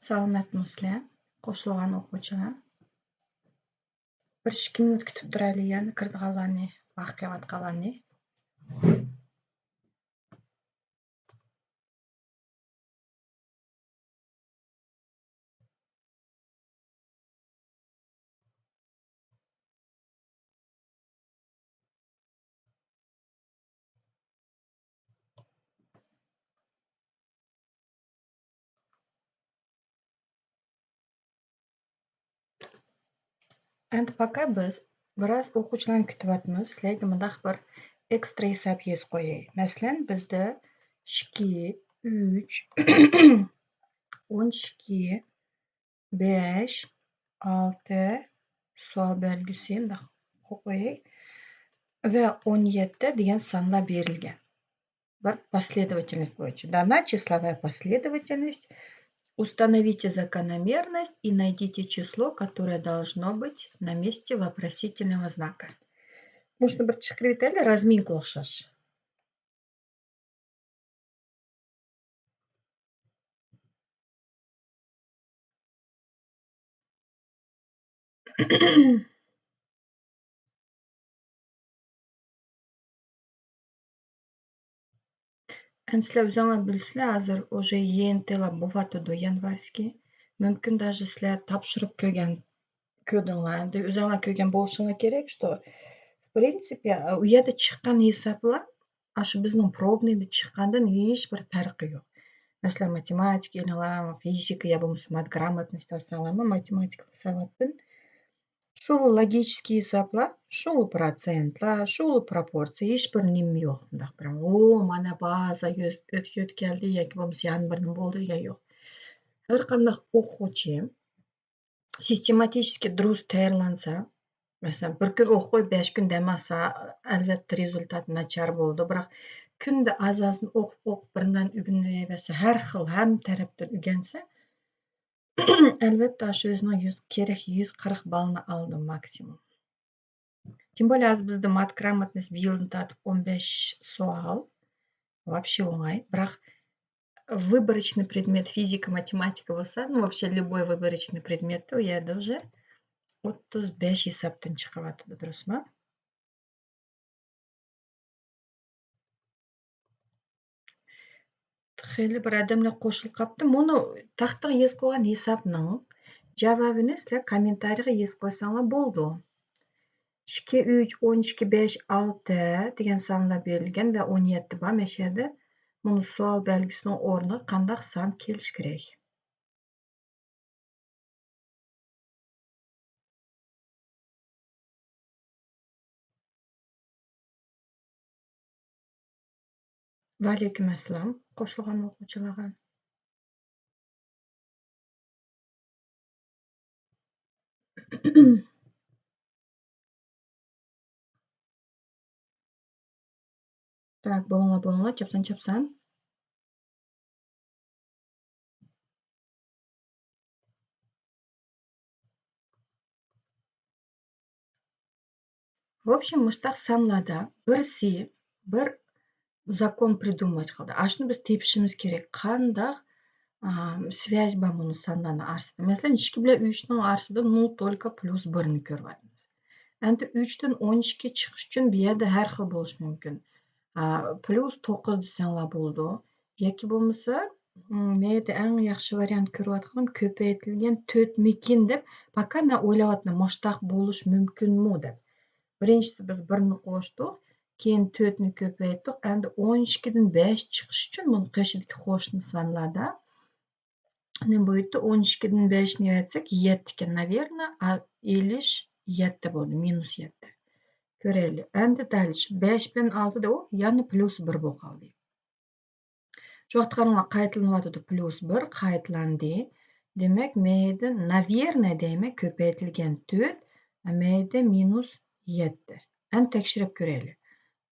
Salomatmisizlar, qo'shilgan o'quvchilar. 1-2 minut kutib turaylik, yana kirdiganlarni, vaqt kelayotganlarni. Endi пока biz biroz o'quvchilarni kutyapmiz. Sizlarga bundoq bir ekstra hisob yozib qo'yay. Masalan, bizda 2, 3, 12, 5, 6 savol belgisi bundoq qo'yay va 17 degan sonlar berilgan. Bir последовательность bo'yicha. Dana числовая последовательность. Установите закономерность и найдите число, которое должно быть на месте вопросительного знака. Можно bir chiqirib aytaylik, razminka o'xshash. Endi sizlar o'zinglar bilsizlar, hozir уже YNTlar bo'lyotidi, yanvarskiy. Mumkin даже sizlar topshirib ko'rdinglar. Endi o'zinglar ko'rgan bo'lishinglar kerak, что в принципе u yerda chiqqan hisoblar shu bizning probniyda chiqqandan hech bir farqi yo'q. Masalan, matematika o'qinglar, fizika yo bo'lmasa matgрамотность olsanglarmi, matematika savoddan shu logический hisoblar, shu protsentlar, shu proporsiya hech bir nima yo'q. Bundoq prям mana baza o'tkaldi yoki bo'lmasa yana bir nima bo'ldi degan yo'q. Har qanday o'quvchi sistematik durust tayyorlansa, masalan, bir kun o'qib qo'yib 5 kun demasa, albatta rezultat nachar bo'ldi. Biroq kunda az-ozini o'qib biridan o'rganaversa, har xil hamma tarafdan o'rgansa, albatta shu o'zining kerak 140 ballni oldi maksimum. Тем более hozir bizda matgрамотность bir yilni tatib 15 savol. Вообще оңай. Biroq выборочный предмет fizika, matematika bo'lsa, вообще любой выборочный предметda u yerda уже 35 hisobdan chiqyapti, durustmi? Xeyli bir odamlar qo'shilib qolibdi. Buni taxtaga yozib qo'ygan hisobning javobini sizlar kommentariyga yozib qo'ysanglar bo'ldi. 2, 3, 12, 5, 6 degan sonlar berilgan va 17 bor. Mana shu yerda buni savol belgisining o'rniga qanday son kelishi kerak? Va alaykum assalom, qo'shilgan o'quvchilarga. Так, bo'linglar, chapsan. В общем, mushtaq sonlarda bir zakon придумать qildi. Shuni biz tepishimiz kerak. Qanday связь bor buni sonlarni orasida. Masalan, 2 bilan 3 ning orasida 0 только plus 1 ni ko'ryapmiz. Endi 3 dan 12 chiqish uchun bu yerda har xil bo'lishi mumkin. Plus 9 desanglar bo'ldi. Yoki bo'lmasa, men yerda eng yaxshi variant ko'ryapganim ko'paytirilgan 4 mikin deb, пока men o'ylayapman, mushtaq bo'lish mumkinmi deb. Birinchisi biz 1 ni qo'shdik, keyin 4 ni ko'paytirdik. Endi 12 dan 5 chiqish uchun buni qo'shidagi qo'shni sonlarda nima bo'ldi? 12 dan 5 ni aytsak 7 ekan, наверное, 57 bo'ldi, -7. Ko'raylik. Endi dальше 5 bilan 6 da yana plus 1 bo'lib qoldi. Shu vaqtga qaranglar, qaytalinyapti, plus 1 qaytlandi. Demak, men yerda наверное deyman, ko'paytirilgan 4, men yerda -7. Endi tekshirib ko'raylik.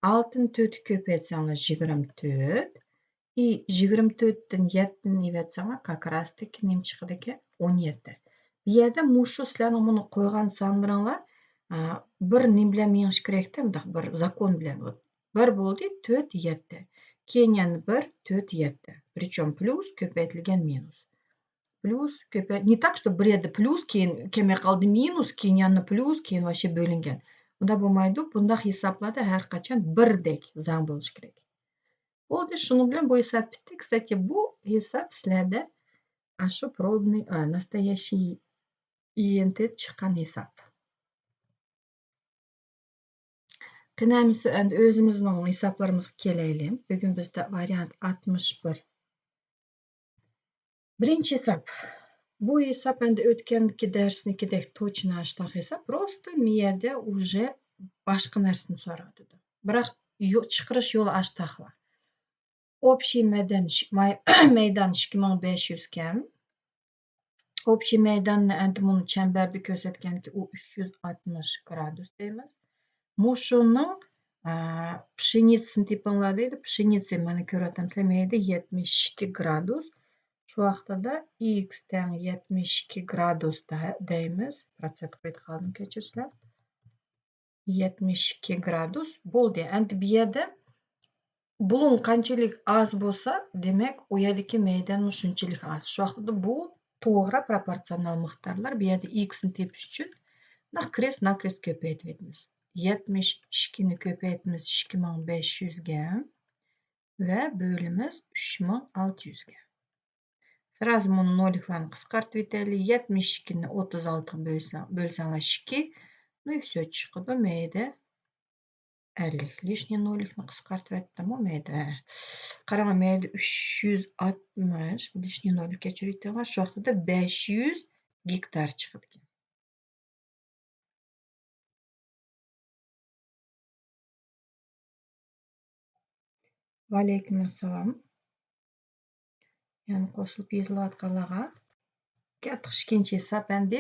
6 ni 4 ko'paytsanglar 24 и 24 dan 7 ni yetsanglar, как раз таки nima chiqadi ekan? 17. Bu yerda mushu sizlarning buni qo'ygan sonlaringlar bir nim bilan mengish kerakda, bundoq bir zakon bilan. 1 bo'ldi, 4, 7. Keyin yana 1, 4, 7. Причем plus ko'paytirilgan minus. плюс көпөйт. Не так, что bir yerде плюс, keyin kelmay qoldi minus, keyin yana плюс, keyin вообще bo'lingan. Unda bo'lmaydi. Bundaq hisoblarda har qachon birdek zang bo'lishi kerak. Bo'ldi, shuning bilan bu hisob bitdi. Kстати, bu hisob sizlarda shu пробный, настоящий INT chiqqan hisob. Qanamisi endi o'zimizning hisoblarimizga kelaylik. Bugun bizda variant 61. Birinchi hisob. Bu hisob endi o'tgangi darsnikidek точно shunaqa hisob. Просто miyada уже boshqa narsani so'radi. Biroq chiqarish yo'li shunaqa. Общий maydon 2500 ga. Общий maydonni endi buni chambarda ko'rsatganki, u 360 gradus deymiz. Mushuning pshenitsani tepinglar deydi. Pshenitsa mana ko'ryotamsizlar, mayda 72 gradus. Shu vaqtida x teng 72 gradusda deymiz. Protsent qo'yib qoldim, kechirsizlar. 72 gradus bo'ldi. Endi bu yerda bulun qanchalik oz bo'lsa, demak, u yerdagi maydon shunchalik oz. Shu vaqtida bu to'g'ri proporsional miqdorlar. Bu yerda x ni tepish uchun nakres ko'paytiramiz. 72 ni ko'paytimiz 2500 ga va bo'limiz 3600 ga. Сразу buni nolliklarni qisqartib aytaylik. 72 ni 36 ga bo'lsanglar 2, ну и все chiqadi. Mayda 50. Лишний nollikni qisqartib aytdim, mayda. Qarang, mayda 360 lишний nollik kechirayotganlar. Shu vaqtida 500 gektar chiqadi. Va alaykum assalom. Yani qo'shilib yozilayotganlarga. 42 hisob endi.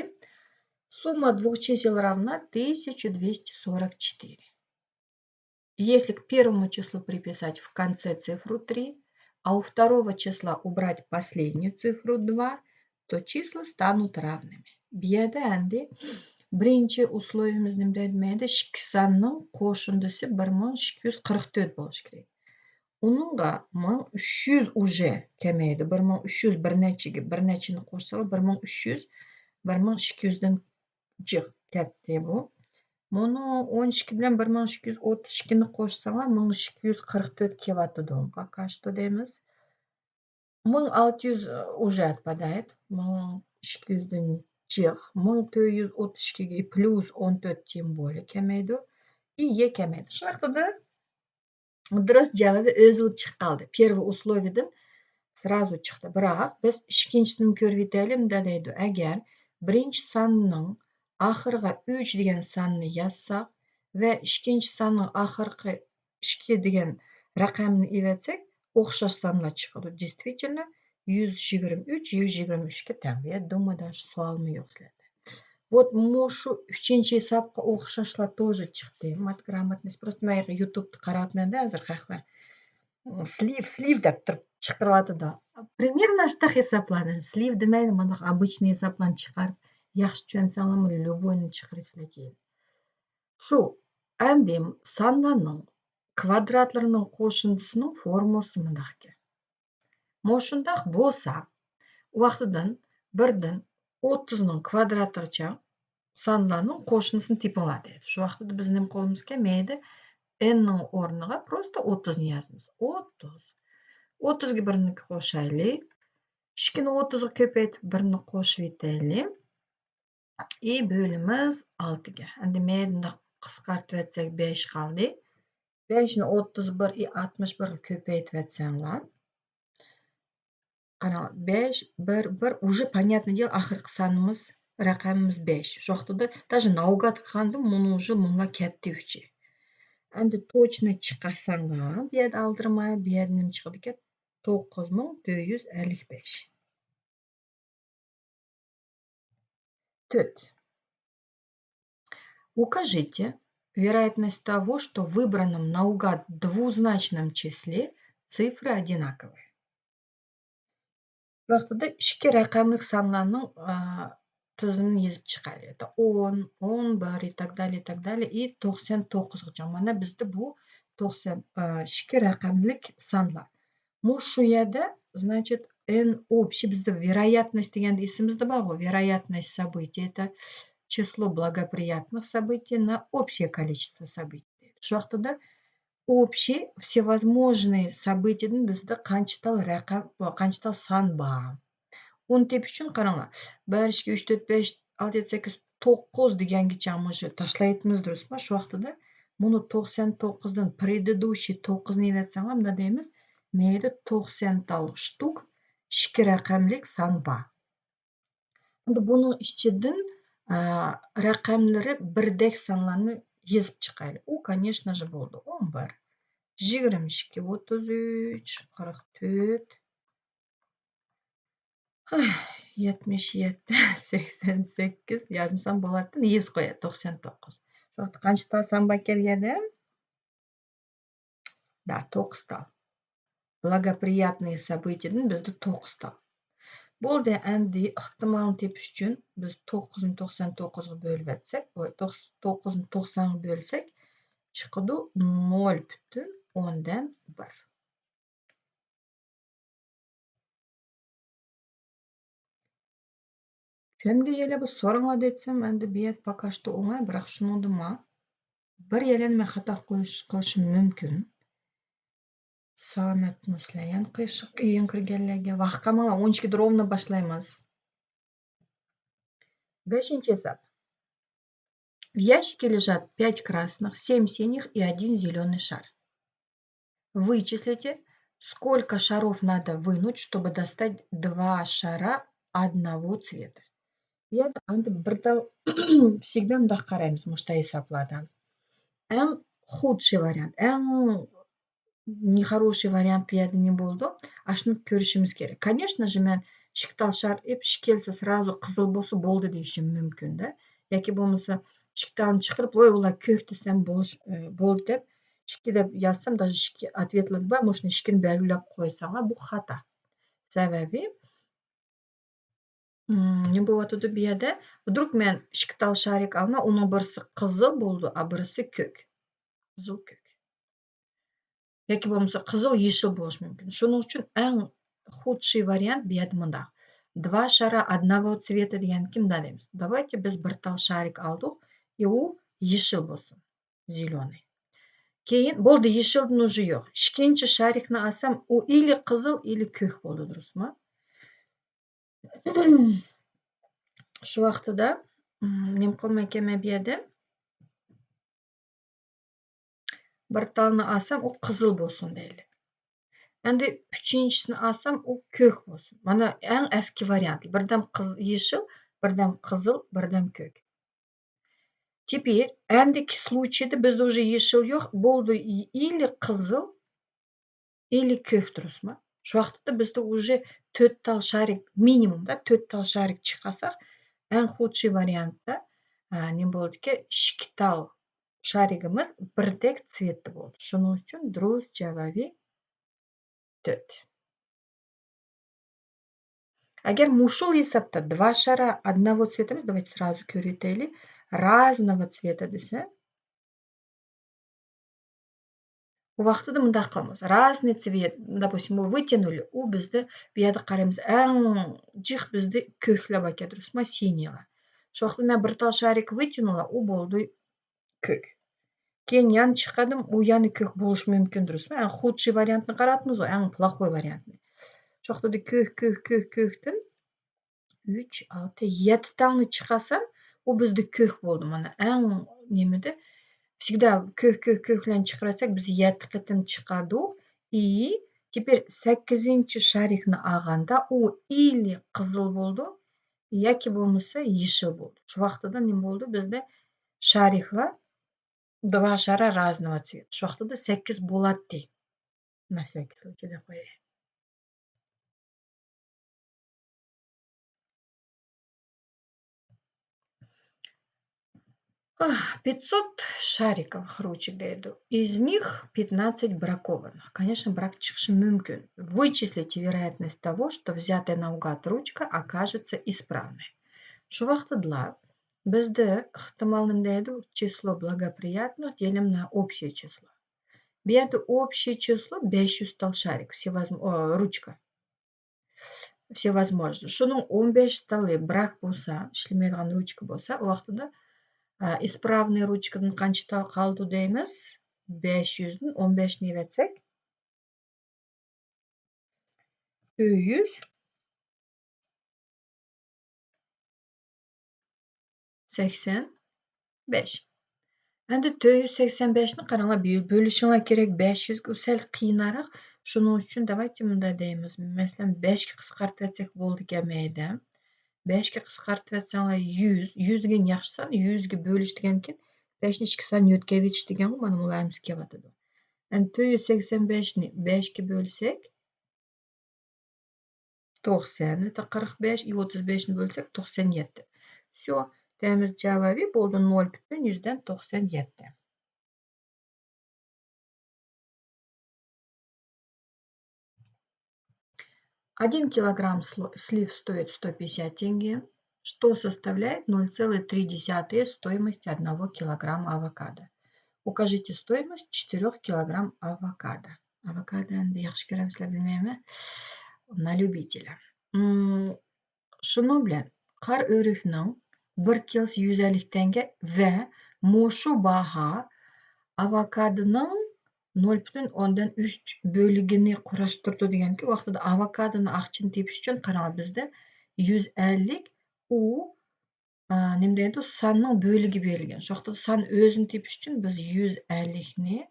Сумма двух чисел равна 1244. Если к первому числу приписать в конце цифру 3, а у второго числа убрать последнюю цифру 2, то числа станут равными. Biyada endi birinchi условиemiz nima deydi? Ikki sonning qo'shindisi 1244 bo'lishi kerak. Uningga 1300 уже kelmaydi. 1300 bir nechaga bir nechani qo'shsalar 1300 1200 dan jiq katta bu. Buni 12 bilan 1232 ni qo'shsalar 1244 kelyapti. Пока что deymiz. 1600 уже отпадает. 1200 dan jiq. 1432 ga plus 14 тем более kelmaydi. И e kelmaydi. Shu vaqtida Dros javobi o'zi chiqib qoldi. Первый условиyadan сразу chiqdi. Biroq biz ikkinchisini ko'rib yetaylik. Bunda deydi, agar birinchi sonning oxirgi 3 degan sonni yozsak va ikkinchi sonning oxirgi 2 degan raqamni evatsak, o'xshash sonlar chiqadi. Действительно 123 123 ga teng. Я думаю, даже savolmi yo'q sizlarda. Вот shu 3-chi hisobga o'xshashlar тоже chiqdi. Mat gрамотность. Просто men YouTube'da qarayapman-da hozir haqlar. Sliv deb turib chiqaryapti-da. Примерно shunaqa hisoblarni, sliv demaydi, mana обычный hisoblarni chiqarib, yaxshi tushunsanlarmi, любойni chiqaringlar keyin. Shu endi sonlarning kvadratlarining qo'shindisining formulasi bunday ekan. Mana shundoq bo'lsa, vaqtidan 1 dan 30 ning kvadratigacha sonlarning qo'shindisini tepinglar deydi. Shu vaqtida biz nima qilamiz ekan? Mayda n ning o'rniga просто 30 ni yozamiz. 30. 30 ga 1 ni qo'shaylik. 2 ni 30 ga ko'paytib 1 ni qo'shib yetaylik. И bo'limiz 6 ga. Endi mayda qisqartib aytsak 5 qoldi. 5 ni 31 и 61 ga ko'paytib atsanglar. Qarang, 5 1 1 уже понятное дело, oxirgi sonimiz raqamimiz 5. Shu vaqtida даже navbat qilgandim, buni уже bunga katta uchi. Endi точно chiqarsanglar, bu yerda aldirmay, bu yerda nima chiqadi ekan? 9455. 4. Укажите вероятность того, что в выбранном наугад двузначном числе цифры одинаковые. Vaqtida ikki raqamli sonlarning tizimini yozib chiqaylik. 10, 11 и так далее, и так далее и 99 gacha. Mana bizda bu 92 raqamlik sonlar. Bu shu yerda, значит, N общий bizda вероятность deganda esimizda borku, вероятность событий — это число благоприятных событий на общее количество событий. Shu vaqtida общий всевозможные событийning bizda qanchatal raqam qanchatal son bor. Uni tepish uchun qaranglar, 1, 2, 3, 4, 5, 6, 7, 8, 9 degangacha уже tashlayapmiz, durustmi? Shu vaqtida buni 99 dan предыдущий 9 ni yozsanglar, bunda deymiz, mayda 90 tal shtuk ikki raqamlik son bor. Endi buning ichidan raqamlari birdek sonlarni yozib chiqaylik. U, конечно же, bo'ldi 11, 22, 33, 44, 77, 88 yozmasam bo'ladi-da, yozib qo'yadi 99. Shu vaqtda qanchta son bor kelgandi? Da, 9 ta. Благоприятные событияning bizda 9 ta. Bo'ldi, endi ehtimolni tepish uchun biz 9 ni 99 ga bo'lib o'tsak, 9 ni 90 ga bo'lsak, chiqadi 0,1. Kimga yana bir so'ranglar desam, endi bu yer пока что o'ng'ay, biroq shuni man bir yalani men xato qilishim mumkin. Salomatmisan qiyshiq keyin kirganlarga. Vaqt qolmag'an 12 da ровно boshlaymiz. 5-chi hisob. В ящике лежат 5 красных, 7 синих и 1 зеленый шар. Вычислите, сколько шаров надо вынуть, чтобы достать 2 шара одного цвета. Endi bir tal всегда bundoq qaraymiz mushta hisoblardan. Eng худший variant, eng nexoроший variant bu yerda ne bo'ldi? Shuni ko'rishimiz kerak. Конечно же, men ikki tal shar ish kelsa sразу qizil bo'lsa bo'ldi deyishim mumkin-da. Yoki bo'lmasa ikki talni chiqarib, voy ular ko'k desam bo'ldi deb ikki deb yozsam, даже ikki ответlar bor, mana shuni ikkini belgilab qo'ysanglar, bu xato. Sababi ne bo'lyotidi bu yerda? Вдруг men ikki tal sharik olaman, uning birisi qizil bo'ldi, a birisi ko'k. Qizil ko'k. Yoki bo'lmasa qizil yeshil bo'lishi mumkin. Shuning uchun eng худший variant bu yerda bundoq. 2 шара одного цвета degan kimda deymiz? Давайте biz bir tal sharik oldik, u yeshil bo'lsin, zеленый. Keyin bo'ldi, yeshilning уже yo'q. Ikkinchi sharikni olsam, u или qizil, или ko'k bo'ldi, durustmi? Shu vaqtida nima qilmay kelmay bu yerda bir talni olsam, u qizil bo'lsin deylik. Endi uchinchisini olsam, u ko'k bo'lsin. Mana eng eski variant. Birdan yeshil, birdan qizil, birdan ko'k. Теперь endiki случайda bizda уже yeshil yo'q, bo'ldi, или qizil, или ko'k, durustmi? Shu vaqtda bizda уже 4 tal sharik, minimumda 4 tal sharik chiqarsak, eng худший variantda ne bo'ldiki, 2 tal sharigimiz birdek tsvetda bo'ldi. Shuning uchun durust javobi 4. Agar mushul hisobda 2 shara одного цвета, давайте сразу ko'raylik, разного цвета desa, u vaqtida bunday qilamiz. Разный цвет, допустим, мы вытянули, u bizda bu yerda qaraymiz, eng jiq bizda ko'klar bor ekan, durustmi? Siniylar. Shu vaqtda men bir tal sharik вытянула, u bo'ldi ko'k. Keyin yana chiqardim, u yana ko'k bo'lishi mumkin, durustmi? Eng худший variantni qarayapmiz, eng плохой variantni. Shu vaqtida ko'kdan 3, 6, 7 talni chiqarsam, u bizda ko'k bo'ldi. Mana eng nimada всегда ko'klarni chiqarsak, biz 7 qatim chiqardik. И теперь 8-chi sharikni olganda, u или qizil bo'ldi, yoki bo'lmasa yeshil bo'ldi. Shu vaqtida nima bo'ldi? Bizda shariklar 2 shara разного цвета. Shu vaqtida 8 bo'ladi. На всякий случай deb qo'yay. Ах, 500 шариковых ручек дойду. Из них 15 бракованных. Конечно, брак chiqishi mumkin. Вычислите вероятность того, что взятая наугад ручка окажется исправной. Shu vaqtida bizda ehtimol nima deydi? Число благоприятных делим на общее число. Bu yerda общее число 500 tal sharik, ручка. Всевозможно. Шуның 15 талы бірақ болса, иштемейдиган ручка болса, у вакытында исправный ручкадан канча тал калды дейбиз? 500дүн 15-ин эретсек 485. Endi 485ni qaranglar, bölüşüңlar керек 500 сәл кыйынараак. Шуның үчүн давайте мындай дейбиз. Masalan, 5ке кыскартып этсек болду экен мейли. 5ке кыскартып этсеңер 100. 100 деген жакшы сан. 100ге бөлүш деген экен. 5ни 2 санын өткөбүч деген го. Мана мулайымыз кеп атат. Endi 485ni 5ке бөлсек 90, это 45 и 35'ni bölsek 97. Всё, deymiz jawabi bo'ldi 0,97. 1 килограмм слив стоит 150 тенге, что составляет 0,3 стоимости 1 килограмма авокадо. Укажите стоимость 4 килограмм авокадо. Авокадо endi yaxshi ko'ramizlar bilmayman. На любителя. Шуну bilan qar o'rikning 1 kilosi 150 tenge va mushu baho avokadoning 0,3 bölігini құрастырды дегенге, вакытында авокадоны акчаны тепиш үчүн караңар, бизде 150 у неме дейт, санның бөлүгү берилген. Ошол сан өзүн тепиш үчүн биз 150ни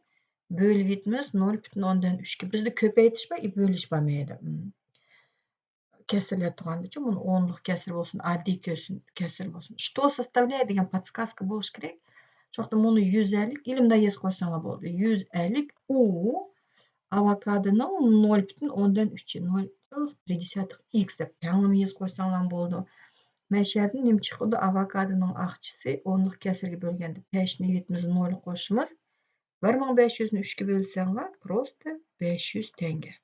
бөлүп этмиз 0,3ке. Бизде көпөйтүш бар, и бөлүш бар мээде. Кесирлер турган үчүн муну онлук кесир болсун, аддий кесир болсун. Что составляет деген подсказка болуш керек. Ошондо муну 150 или мындай эзип койсоңор болду. 150 у авокадонун 0,3, 0,3x деп жаңылым эзип койсоңор болду. Мен жерден неме чыкты? Авокадонун акчасы онлук кесирге бөлгөндө 5ни бетimiz 0 кошумуз. 1500'ны 3ке бөлсөңөр просто 500 тенге.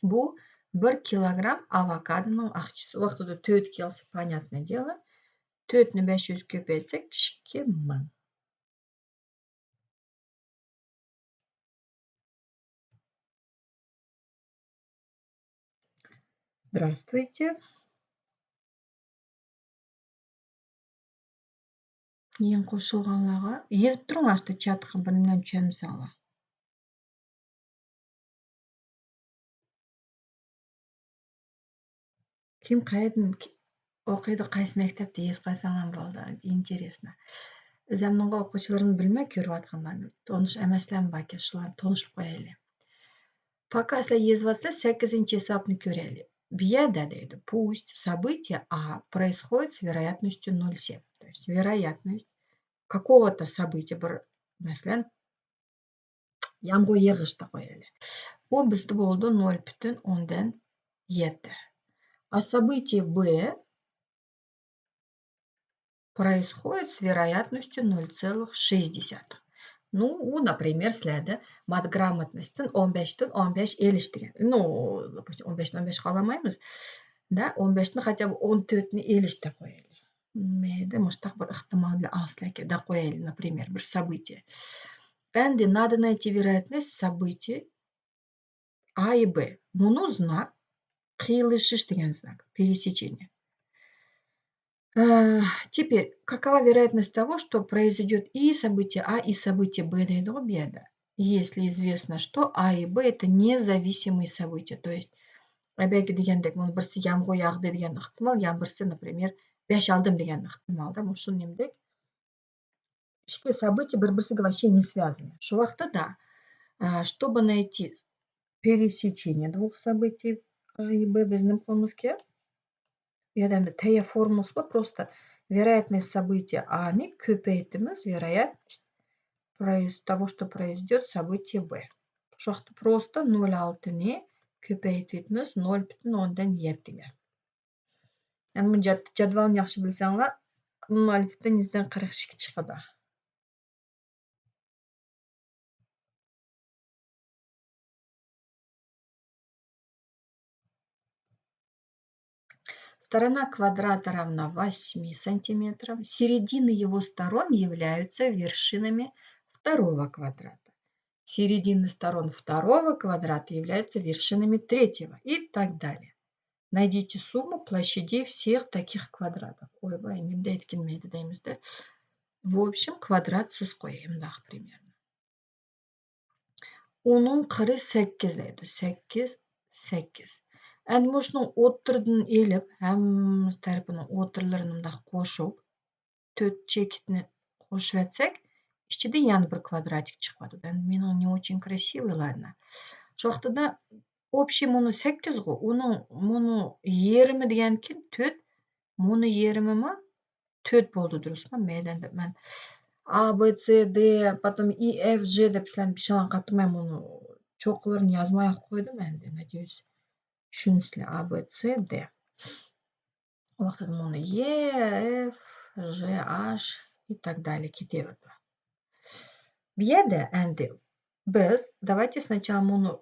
Бу 1 килограмм авокадонун акчасы. У вакытта 4 килосы, понятное дело. 4ни 500 көпөйтсек 2000. Здравствуйте. Ең кошулганларга эзип туруңарчы чатка бир эмне түшөнсөңөр. Ким кайдан окуйду, кайсы мектепте эзип койсоңор болду. Интересно. Заманга окуучуларын билмей көрүп аткандарны тооныш эмеслерим бар экен, ушуларны тоонушуп коелу. Пока силер эзип атсыздар, 8-чи эсапны көрели. Бияда дейди, пусть событие А происходит с вероятностью 0,7. То есть вероятность какого-то события, bir masalan, ямгыр ягыш деп коелу. Бул бизде болду 0,7. А событие Б происходит с вероятностью 0,6. Ну, например, силерде матграмотностьтен 15тен 15 элиш деген. Ну, допустим, 15тен 15 кааламайбыз. Да, 15тен хотя бы 14ни элиш деп коелу. Мээде муштак бир ыктымал эле алсылар экен деп коелу, например, бир событие. Энди надо найти вероятность событий А и Б. Муну знак кыйылышыш деген знак, пересечение. Теперь, какова вероятность того, что произойдет и событие А, и событие Б дейди го бияда? Если известно, что А и Б это независимые события. То есть, эбеги дегендек, муну бирси ямгыр ягды деген ыктымал, бирси, например, 5 алдым деген ыктымал да, ушул немдек. Ички события bir-birisiga вообще не связаны. Шу вакытта да, чтобы найти пересечение двух событий А и Б, биз неме кылабыз керек? Эndi Т формуласы бар, просто вероятность события Аны көпөйтүбүз вероятность того, что произойдет событие Б. Ошол вакытта просто 0,6ни көпөйтүбүз 0,7. Эми бул жадвалын жакшы билсеңер, 0,1/42 чыгат. Сторона квадрата равна 8 сантиметрам. Середины его сторон являются вершинами второго квадрата. Середины сторон второго квадрата являются вершинами третьего и так далее. Найдите сумму площадей всех таких квадратов. Ойбай, менде келмейді дейміз де. В общем, квадратсыз қоямдағы примерно. Оның қыры 8 дейді. 8. Әнді мұшының отырдың еліп, әміміз тәріпінің отырларынымда қошып, 4 чекетіне қошып әтсек, ішчеде яны бір квадратик çıkmadı. Менің не очень красивый, ладно. Жоқты да, общий мұны 8 ғой, оның мұны ерімі деген кен 4, мұны ерімі ма 4 болды дұрыс ма? Мен A, B, C, D, потом I, F, G деп пішалан қатырмай мұны чоқыларын yazmay қойдым әнде, надеюсь, үшінісілі A, B, C, D. Оқтады мұны E, F, G, H и так далее кете берді. Беді әнде біз, давайте сначала мұны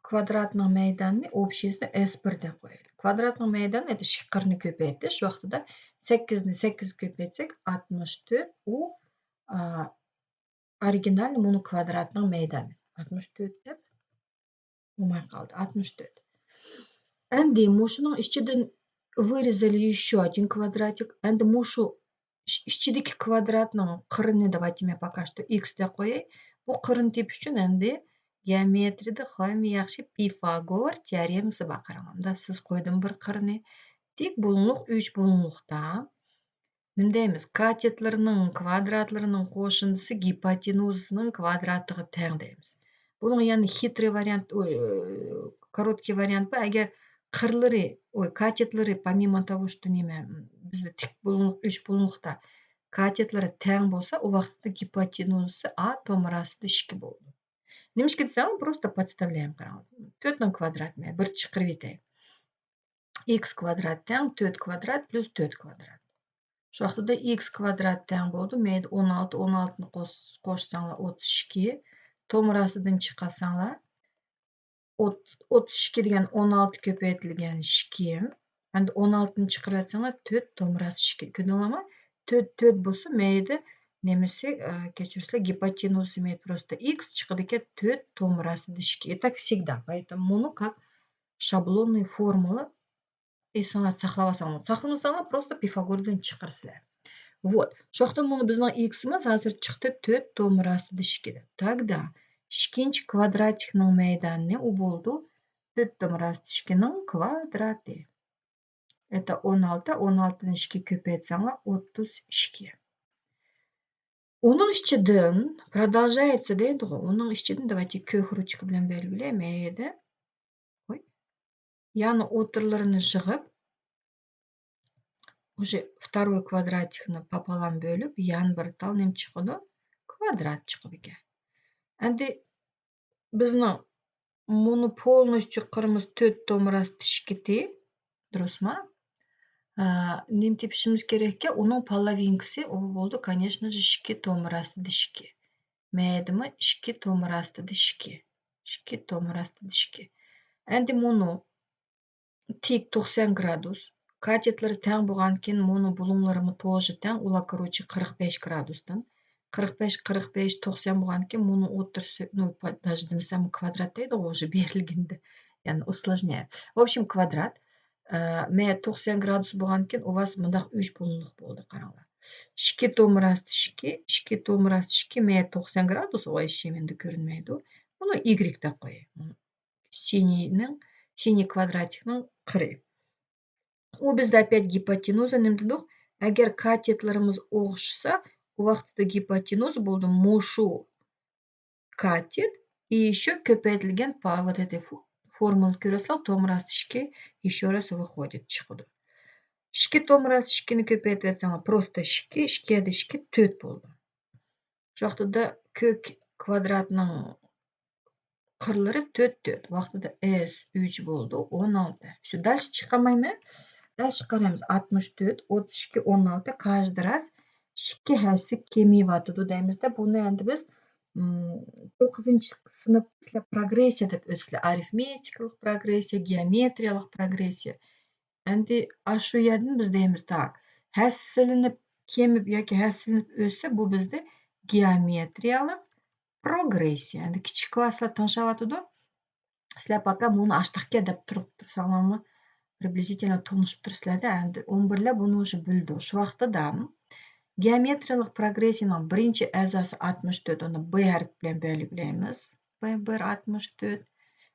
квадратның мейданны общесіне S1 де қойылы. Квадратның мейданны это шыққырны көпейді. Şu вақтыда 8-ні 8 көпейтсек 64 у оригинальный мұны квадратның мейданы. 64 деп умай қалды. 64. Әнде мұшының ішчеден вырезали еще один квадратик. Әнде мұшу ішчедекі квадратның қырыны давайте мен пока что x де қойай. Бұл қырын теп үшін әнде геометрияда қоймай яқшы Пифагор теоремасы бақырамамда. Сіз қойдың бір қырыны. Тек бұлынлық 3 бұлынлықта Немдейміз, катетлерінің квадратларының қошындысы гипотенузының квадраттығы тең дейміз. Бұның яғни хитрый вариант, короткий вариант ба, әгер катетлері помимо того, что бізді тік бұлынлық, 3 бұлынлықта катетлері тең болса, о вақытта гипотенузысы А томырасы 2 болды. Немешке десем, просто подставляем. 4 квадрат, бір чықыр етейін. X квадрат тең 4 квадрат плюс 4 квадрат. Şu вақтыда x квадрат тең болды. Мейді 16-ны қошсаңла 32. Томырасыдың чықасаңла 32 деген 16 көпейтілген 2. Әнді 16-ны чықыр әтсаңла 4 томырасы 2. Көді олама 4 болсы мейді немесе кечірсілі гипотенузы мейді просто x чықыды ке 4 томырасы 2. И так всегда. Поэтому мұны как шаблонный формула и соңа сақламасаңла просто Пифагордан чықырсылар. Вот. Шоқтан мұны біздің x-іміз азыр чықты 4 томырасы 2. Тогда шкенч квадратикның мейданны у болды 4 томырасы 2-ның квадраты. Это 16, 16-ны 2 көпейтсаңла 32. Оның ішчеден продолжается дейді ғой. Оның ішчеден давайте көк ручка білен белгілем еді. Яны отырларыны жығып, уже второй квадратикны пополам бөліп, ян бір тал нем чықыды? Квадрат чықыды ке. Әнде біздің мұны полностью қырымыз 4 томырасы 2 дұрыс ма? Нем тепішіміз керек ке, оның половинкасы ол болды, конечно же, 2 томырасы 2. Мәйді ма 2 томырасы 2. 2 томырасы 2. Әнде мұны тек 90 градус. Катетлері тең болған кен, мұны бұлыңларымы тоже тең, ола, короче, 45 градустан. 45, 90 болған кен, мұны отырсы, даже демесам квадрат дейді, уже берілгенді. Yani усложняет. В общем, квадрат. Мәе 90 градус болған кен, у вас мұндақ 3 бұлыңлық болды, қараңла. 2 томырасы 2, 2 томырасы 2, мәе 90 градус, ой, шеменді көрінмейді. Мұны Y-да қой. Синий квадратикның қыры. О бізді опять гипотенуза немдедік. Әгер катетлеріміз оғышса, о вақытта гипотенуза болды мұшу катет и еще көпейтілген по вот этой формулы көресал, томырасы 2 еще раз выходит, шығыды. 2 томырасы 2-ні көпейтілсеңа просто 2, 2-ді 2, 4 болды. Жоқтыда кök квадратның қырлары 4. Вақтыда S 3 болды, 16. Все, дальше çıkamayma. Дальше қараймыз. 64, 32, 16. Каждый раз 2 хәсі кемейіп атыды деймізді. Бұны әнді біз 9-шы сынып прогрессия деп өтілі. Арифметикалық прогрессия, геометриялық прогрессия. Әнді ашу едін біз дейміз. Так, хәсілініп кеміп, яки хәсілініп өсі, бұл бізді геометриялық прогрессия. Әнді кичік класла таңшап атыды. Сілі пока мұны аштықке деп тұрып тұрсаңламы приблизительно тонышып турсузlar да. Endi 11lar buni уже bildi. Shu vaqtida geometriyalik progressiyaning birinchi a'zosi 64, uni B harfi bilan belgilaymiz. B1 64.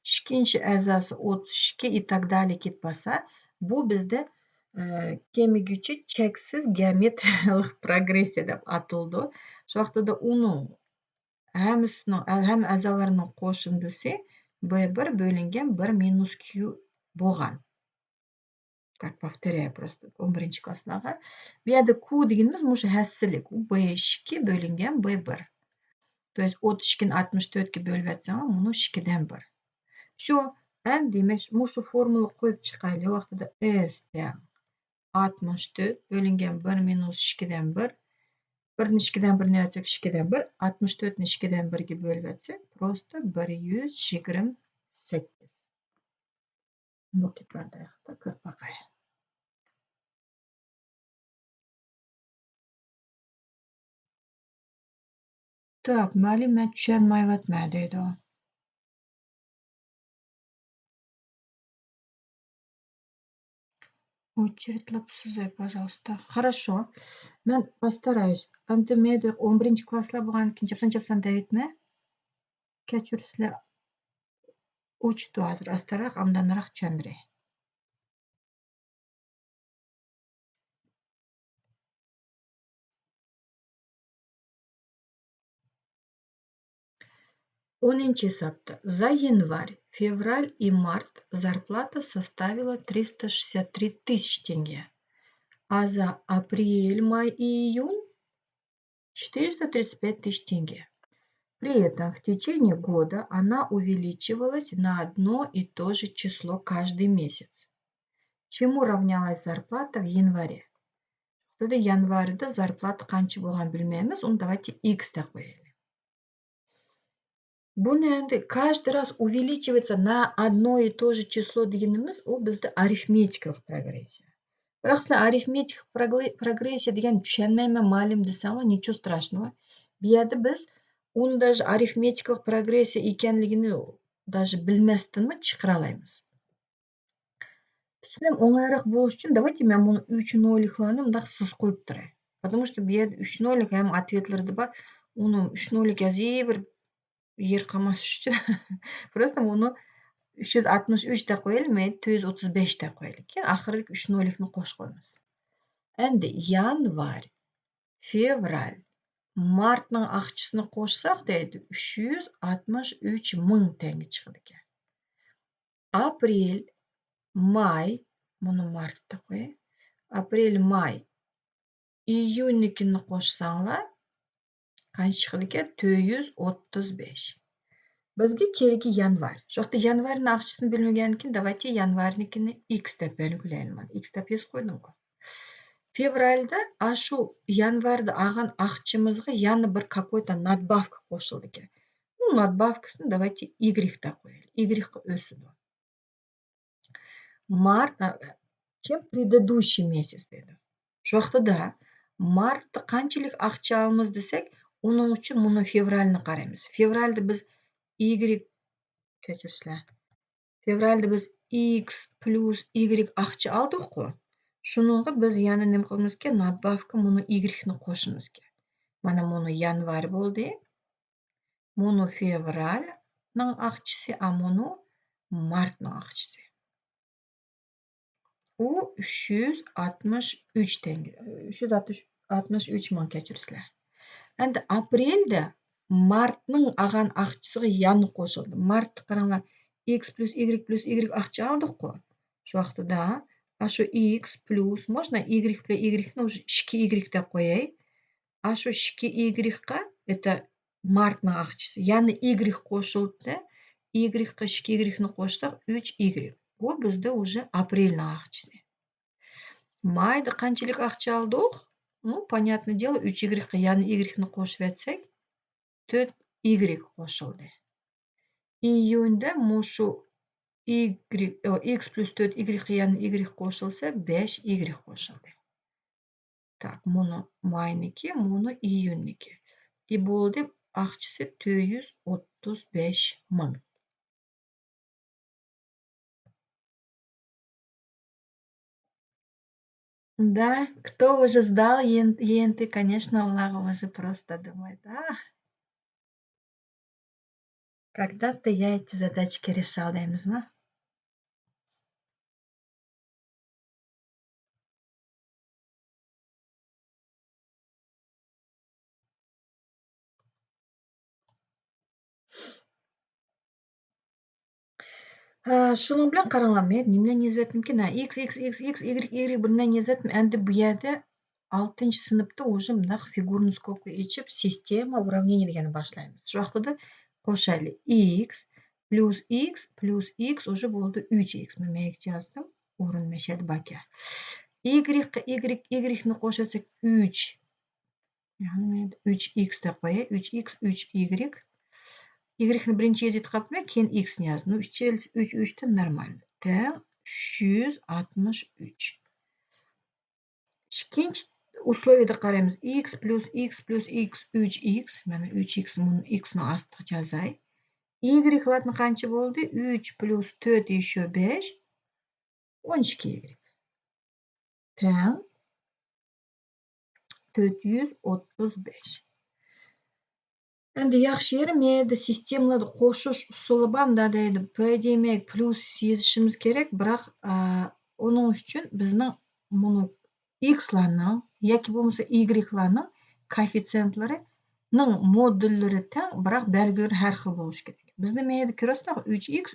Ikkinchi a'zosi 32 и так далее ketib borsa, bu bizda kemiguvchi cheksiz geometriyalik progressiya deb ataldi. Shu vaqtida uning hamma a'zolarining qo'shindisi B1 bo'lingan 1 minus Q bo'lgan. Так, повторяю просто 11 klasslarga. Bu yerda Q deganimiz mushu hassalik. U B2 bo'lingan B1. То есть 32 ni 64 ga bo'lib atsang, buni 2 dan 1. Всё. Endi demak, mushu formula qo'yib chiqaylik. Vaqtida S teng 64 bo'lingan 1 minus 2 dan 1. 1 ni 2 dan 1 ni yozsak 2 dan 1. 64 ni 2 dan 1 ga bo'lib atsak, просто 128. Bu ketmadi yoqda ko'rib boqay. Так, muallim men tushunmayapman deydi u. Очередь сuzay, пожалуйста. Хорошо. Men постараюсь. Endi menda 11 klasslar bo'lgan keyin chapsan deyapmi? Kechirsizlar. O'chdi hozir astaroq, amdanroq tushundiray. O'ninchi hisobda за январь, февраль и март зарплата составила 363 тысячи тенге, а за апрель, май и июнь 435 тысяч тенге. При этом в течение года она увеличивалась на одно и то же число каждый месяц. Чему равнялась зарплата в январе? Тогда январьда зарплата qancha bo'lgan bilmaymiz, uni давайте x deb qo'yaylik. Buni endi каждый раз увеличивается на одно и то же число deganimiz, u bizda arifmetikalik progressiya. Biroq sizlar arifmetik progressiya degan tushunmayman ma'lum desanglar, nичего страшного. Bu yerda biz uni даже arifmetikalik progressiya ekanligini даже bilmasdanmi chiqara olamiz. Sizlar o'ngayroq bo'lish uchun давайте men buni 3 nolliklarni bundoq siz qo'yib turay. Потому что bu yerda 3 nollik ham ответlarda bor. Uni 3 nollik yozaver yer qolmas uchun просто buni 363 deb qo'yaylik, mayli 435 deb qo'yaylik. Keyin oxiriga 3 nollikni qo'shib qo'yamiz. Endi yanvar, fevral, martning aqchisini qo'shsak deydi 363 ming tanga chiqadi ekan. Aprel, may, buni mart deb qo'yay. Aprel, may, iyunnikini qo'shsanglar qancha chiqadi ekan? 435. Bizga keragi yanvar. Shu yoqda yanvarning aqchisini bilmagandan keyin давайте yanvarnikini x deb belgilayman. X deb yozib qo'ydim-ku. Fevralda shu yanvarda olgan aqchimizga yana bir какой-то надбавка qo'shildi ekan. Bu надбавкасini давайте y deb qo'yaylik. Y ga o'sidi. Mart чем предыдущий месяц dedi. Shu vaqtida martda qanchalik aqcha olamiz desak, uning uchun buni fevralni qaraymiz. Fevralda biz kechirsizlar. Fevralda biz x plus y aqcha oldik-ku. Shuningga biz yana nima qilamiz ekan? Надбавка buni y ni qo'shamiz ekan. Mana buni yanvar bo'ldi. Buni fevralning aqchisi, a buni martning aqchisi. U 363 tanga. 363 ming kechirsizlar. Endi aprelda martning olgan aqchisiga yana qo'shildi. Martni qaranglar, x plus y aqcha oldik-ku. Shu vaqtida shu x plus можно y bilan y ni уже 2y deb qo'yay. Shu 2y ga это martning aqchisi. Yana y qo'shildi. Y ga 2y ni qo'shsak 3y. Bu bizda уже aprelning aqchisi. Mayda qanchalik aqcha oldik? Ну, понятное дело, 3y ga yana y ni qo'shib etsak 4y qo'shildi. Iyunda mushu x plus 4y ga yana y qo'shilsa 5y qo'shildi. Так, buni mayniki, buni iyunniki. bo'ldi aqchisi 435 ming. Да, кто уже сдал ЕНТ, конечно, уlar уже просто думает: когда-то я эти задачки решал", deymizmi? Шуның bilan qaranglar, men nima bilan yozyaptimikin? X, Y bir bilan yozyaptim. Endi bu yerda 6-sinfda уже bundoq figurni skobka ichib, sistema уравнений deganni boshlaymiz. Shu vaqtida qo'shaylik. X plus уже bo'ldi 3x. Men mayga yozdim. O'rinmashadi baka. Yni qo'shasak 3. Ya'ni 3x deb qo'yay. 3x, 3y. Yni birinchi yozyapti qolibmi, keyin x ni yozdim. 3 dan normal. Teng 363. Ikkinchi условияda qaraymiz. X plus x 3x. Mana 3x buni x ni ostiga yozay. Y'larni qancha bo'ldi? 3 plus 4 еще 5 12y. Teng 435. Endi yaxshi yeri menda sistemalarni qo'shish usuli bor, bunday deydi. По идее, plus yozishimiz kerak, biroq uning uchun bizning buni x'larning yoki bo'lmasa y'larning koeffitsentlarining modullari teng, biroq belgilari har xil bo'lishi kerak. Bizni mayda ko'rasizlar 3x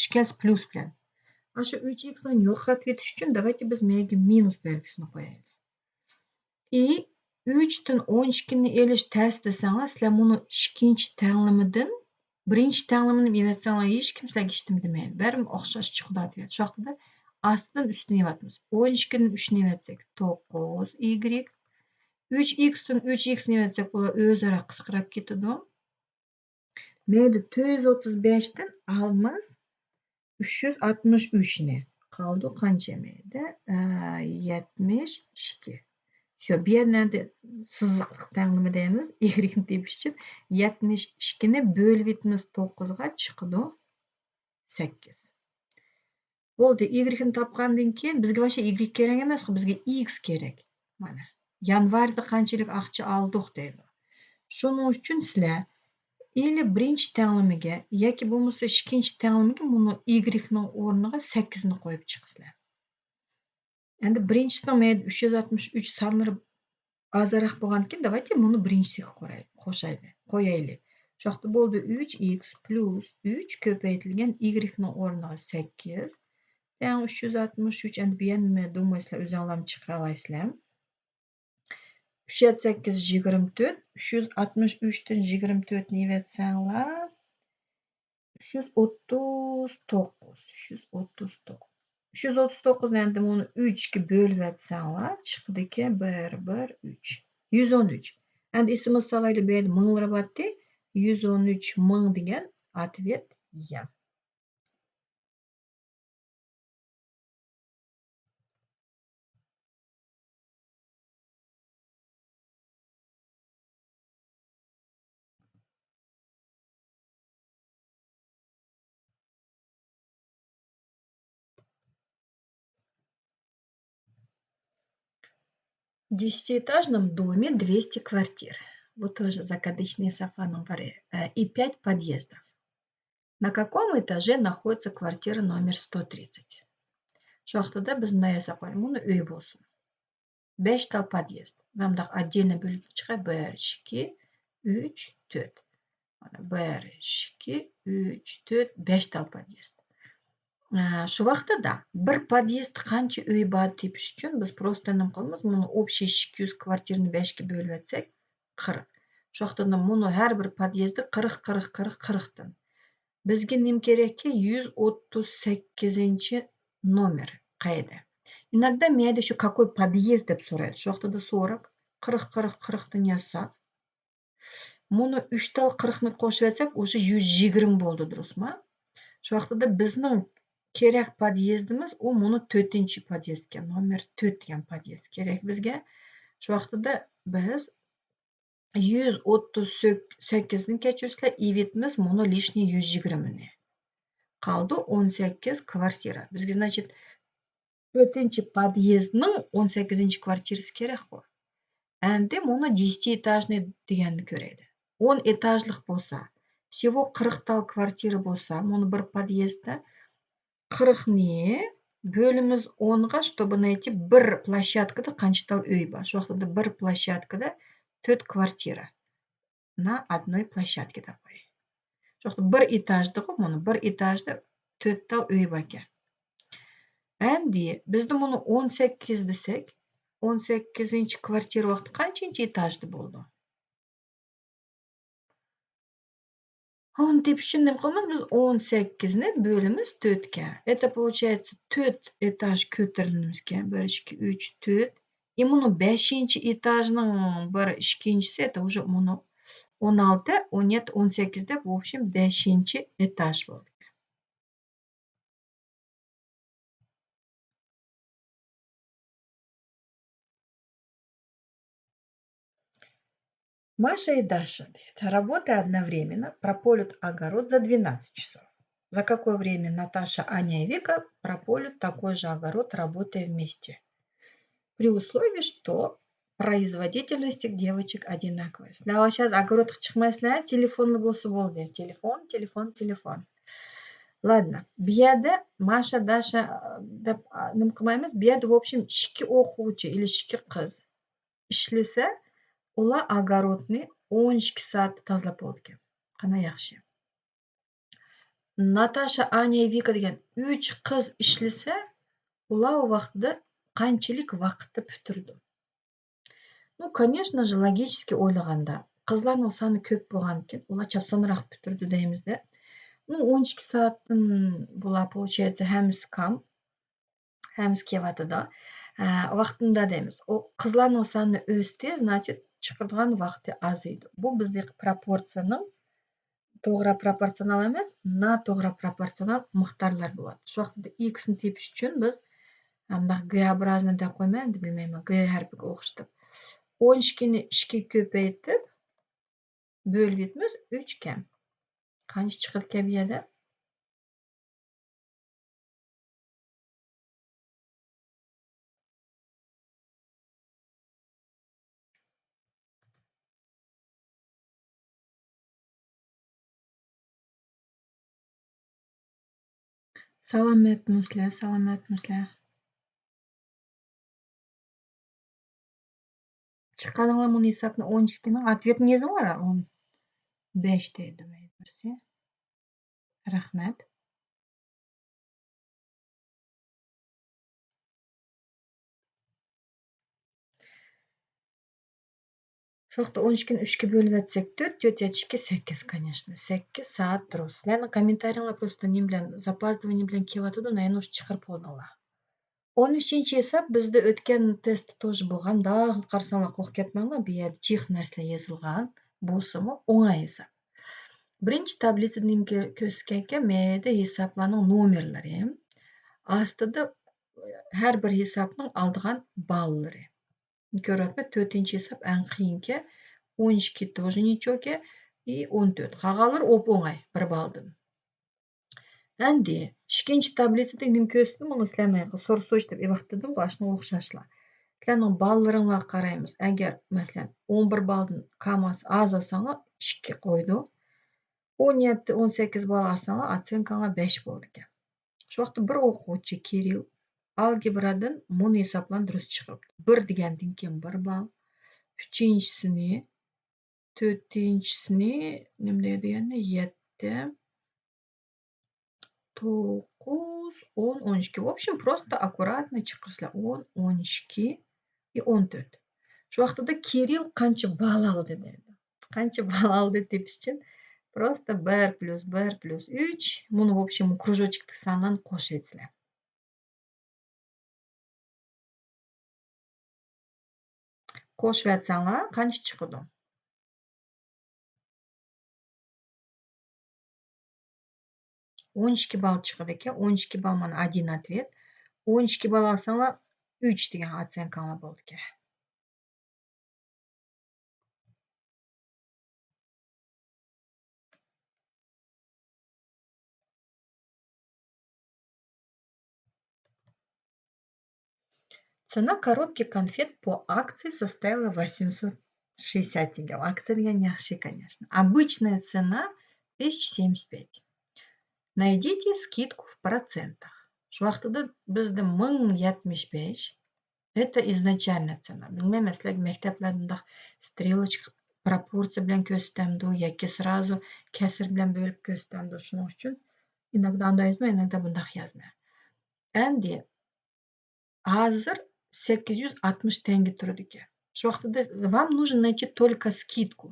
shkals plus bilan. Ana shu 3x ni yo'qotib ketish uchun давайте biz mayga minus belgisini qo'yaylik. И 3 dan 12ni elish ters desanglar, sizlar buni ikkinchi tanlamidan birinchi tanglamini evatsanglar, hech kim sizlarga hech nima demaydi. Bari o'xshash chiqadi. Shu vaqtida ostidan ustini evatamiz. 12ni 3ni evatsak 9y. 3x dan 3x ni evatsak ular o'zaro qisqarib ketadi. Mayda 435 dan olamiz 363 ni. Qoldi qancha mayda? 72. Shu bu yerlarda siziqliq tanlama deymiz. Y'ni tepish uchun 72ni bo'lib etamiz 9 ga chiqadi 8. Bo'ldi, Y'ni topgandan keyin bizga vasha Y kerak emas, bizga X kerak. Mana, yanvarda qanchalik ақша oldik deydi. Shuning uchun sizlar или birinchi tanlamaga yoki bo'lmasa ikkinchi tanlamaga buni Y'ning o'rniga 8 ni qo'yib chiqasizlar. Endi birinchisidan 363 sonlari ozroq bo'lgandan keyin давайте buni birinchisiga qo'yaylik. Shu yoqda bo'ldi 3x plus 3 ko'paytirilgan y'ning o'rniga 8. Teng 363. Endi bu yerni nima deysizlar, o'zingizlar chiqara olasizlar. 3 8 24. 363 dan 24 ni evatsanglar 339. 339 endi buni 3 ga bo'lib atsanglar chiqdiki 1 1 3. 113. Endi esimiz solaylik, bu yerda minglar borda 113 ming degan ответ ya. В 10-этажном доме 200 квартир. Вот тоже загадочные софаном и 5 подъездов. На каком этаже находится квартира номер 130? Shu vaqtida biz bunday yasab qo'yamiz. Buni uy bo'lsin. 5 tal подъезд. Mana bundaq отдельно bo'lib chiqadi. 1 2 3 4. Mana 1 2 3 4 5 tal подъезд. Shu vaqtida bir подъезд qancha uy bor tepish uchun biz просто nima qilamiz? Buni общий 200 kvartirani 5 ga bo'lib atsak 40. Shu vaqtida buni har bir подъезdi 40 40 40 40 dan. Bizga nima kerakki? 138 nomer qayda? Иногда mayda shu какой подъезд deb so'raydi. Shu vaqtida 40 40 40 40 dan yozsak, buni 3 tal 40 ni qo'shib atsak, o'sha 120 bo'ldi, durustmi? Shu vaqtida bizning kerak podyezdimiz u buni 4-chi podyezdga, nomer 4 degan podyezd kerak bizga. Shu vaqtida biz 138 ni kechirsizlar, evetimiz buni lishniy 120 ni. Qoldi 18 kvartira. Bizga значит 4-chi podyezdning 18-chi kvartirasi kerak-ku. Endi buni 10-этажный deganni ko'raylik. 10 etajlik bo'lsa, всего 40 tal kvartira bo'lsa, buni bir podyezdda 40ni bölimiz 10'ga, чтобы найти bir площадкада qancha tal uy bor. Shu vaqtda bir площадкада 4 kvartira na одной площадке deb qo'yay. Shu vaqtda bir etajda-ku, buni bir etajda 4 tal uy bor ekan. Endi bizda buni 18 desak, 18-chi kvartira vaqti qanchinchi etajda bo'ldi? Onu tepish uchun nima qilamiz? Biz 18ni bölimiz 4ga. Это получается 4 etaj ko'tarilamiz ekan. 1, 2, 3, 4. И buni 5-chi etajning bir ikkinchisi, это уже buni 16, 17, 18 deb, в общем, 5-chi etaj bo'ldi. Маша и Даша работая одновременно прополют огород за 12 часов. За какое время Наташа, Аня и Вика прополют такой же огород, работая вместе? При условии, что производительность девочек одинаковая. Sizlar сейчас огородga chiqmaysizlar, telefonni bo'lsa bo'ldi. Telefon. Ладно. Bu yerda Masha, Dasha deb nima qilmaymiz. Bu yerda, в общем, 2 o'quvchi или 2 qiz ishlasa, ular огородni 12 soatda tozalab bo'ldi ekan. Qana yaxshi. Natasha, Anya, Vika degan 3 qiz ishlasa, ular u vaqtda qanchalik vaqtda bitirdi? Ну, конечно же, logически o'ylaganda qizlarning soni ko'p bo'lgandan ular chapsonroq bitirdi deymiz-da. Ну, 12 soatdan bular получается hammasi kam, hammasi kelyapti-da. Vaqtida deymiz. O qizlarning soni o'sdi, значит, chiqadigan vaqti aziydi. Bu bizdagi proporsiyaning to'g'ri proporsional emas, noto'g'ri proporsional miqdorlar bo'ladi. Shu vaqtda x ni tepish uchun biz bundoq g образно deb qo'ymayman, deb bilmayman, g harfiga o'xshatib 12ni 2 ko'paytib bo'lyapmiz 3 kam. Qancha chiqadi ekan bu yerda? Salomatmisizlar. Chiqadinglar buni hisobni 12ning ответini yozinglar. 15 deydi birsi. Rahmat. Shu vaqtda 12ni 3ga bo'lib o'tsak 4, 4 2 8, конечно. 8 soat durust. Sizlarning kommentariyanglar просто nim bilan, запаздывание bilan kelyapti-da, naynı o'sha chiqarib oldinglar. 13-chi hisob bizda o'tgan testda тоже bo'lgan. Daxil qarasanglar qo'rqib ketmanglar, bu yerda chex narsalar yozilgan. Bo'lsa-mu o'ngay hisob. Birinchi tablisada nima ko'rsatgan ekan? Mayda hisoblarning nomerlari, ostida har bir hisobning oldigan ballari. Ko'ryapman, 4-chi hisob eng qiyinki, 12 тоже ничего и 14. Qolganlar o'p-o'ng'ay 1 balldan. Endi ikkinchi tablisada nima ko'rsatdim? Buni sizlarga so'rsoch deb vaqtladim, boshqa o'xshashlar. Sizlarning ballaringlarga qaraymiz. Agar masalan 11 balldan kamasi az olsanglar 2 qo'ydi. 17, 18 ball olsanglar otsenkalar 5 bo'ldi ekan. Shu vaqtda bir o'quvchi Kirill algebradan buni hisoblarni durust chiqaribdi. 1 degandan keyin 1 ball, 3-chisini, 4-chisini nima deydi endi 7, 9, 10, 12. В общем, просто аккуратно chiqarsizlar. 10, 12 и 14. Shu vaqtda Kirill qancha ball oldi dedi. Qancha ball oldi depish uchun просто 1 + 1 + 3. Buni, в общем, кружочек sondan qo'shyapsizlar. Qo'shyapsanglar, qancha chiqadi? 12 ball chiqadi ekan. 12 ball mana 1 ответ. 12 ball olsanglar 3 degan otsenkalar bo'ldi ekan. Цена коробки конфет по акции составила 860 тенге. Акция degan yaxshi, конечно. Обычная цена 1075. Найдите скидку в процентах. Shu vaqtida bizda 1075. Это изначальная цена. Bilmayman, sizlarga maktablarda bundaq стрелочка proporsiya bilan ko'rsatamdi yoki сразу kasr bilan bo'lib ko'rsatamdi. Shuning uchun inogda андай yozma, inogda bundaq yozma. Endi hozir 860 tenge turadi ekan. Shu vaqtida вам нужно найти только скидку.